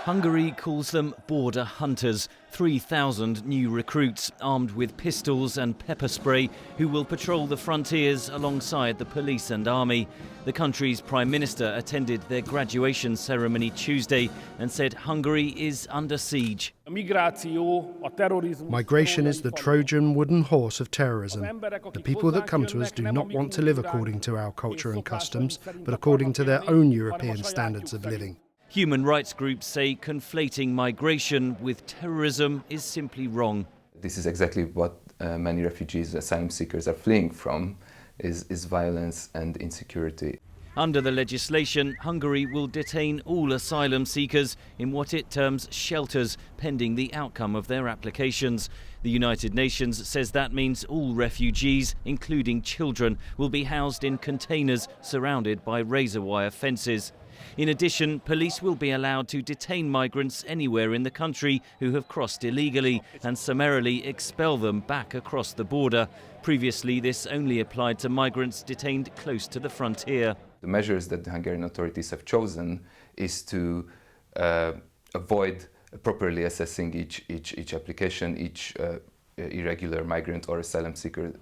Hungary calls them border hunters, 3,000 new recruits armed with pistols and pepper spray who will patrol the frontiers alongside the police and army. The country's Prime Minister attended their graduation ceremony Tuesday and said Hungary is under siege. Migration is the Trojan wooden horse of terrorism. The people that come to us do not want to live according to our culture and customs, but according to their own European standards of living. Human rights groups say conflating migration with terrorism is simply wrong. This is exactly what many refugees, asylum seekers are fleeing from, is violence and insecurity. Under the legislation, Hungary will detain all asylum seekers in what it terms shelters, pending the outcome of their applications. The United Nations says that means all refugees, including children, will be housed in containers surrounded by razor wire fences. In addition, police will be allowed to detain migrants anywhere in the country who have crossed illegally and summarily expel them back across the border. Previously, this only applied to migrants detained close to the frontier. The measures that the Hungarian authorities have chosen is to avoid properly assessing each application, each irregular migrant or asylum seeker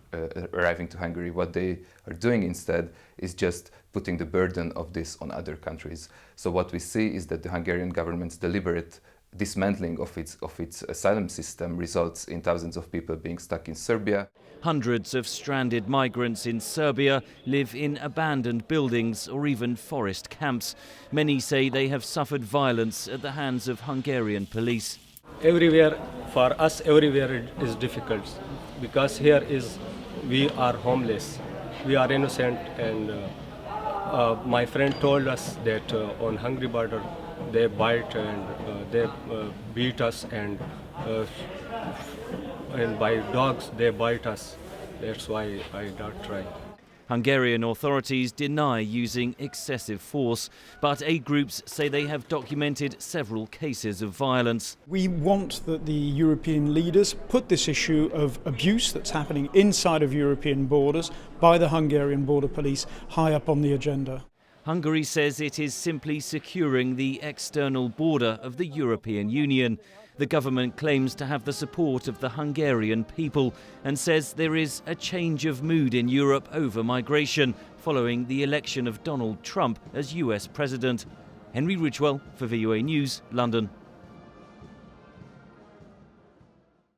arriving to Hungary. What they are doing instead is just putting the burden of this on other countries. So what we see is that the Hungarian government's deliberate dismantling of its asylum system results in thousands of people being stuck in Serbia. Hundreds of stranded migrants in Serbia live in abandoned buildings or even forest camps. Many say they have suffered violence at the hands of Hungarian police. Everywhere, for us, everywhere it is difficult because here we are homeless, we are innocent, and my friend told us that on Hungary border they bite and they beat us, and by dogs they bite us. That's why I don't try. Hungarian authorities deny using excessive force, but aid groups say they have documented several cases of violence. We want that the European leaders put this issue of abuse that's happening inside of European borders by the Hungarian border police high up on the agenda. Hungary says it is simply securing the external border of the European Union. The government claims to have the support of the Hungarian people and says there is a change of mood in Europe over migration following the election of Donald Trump as US President. Henry Ridgwell for VOA News, London.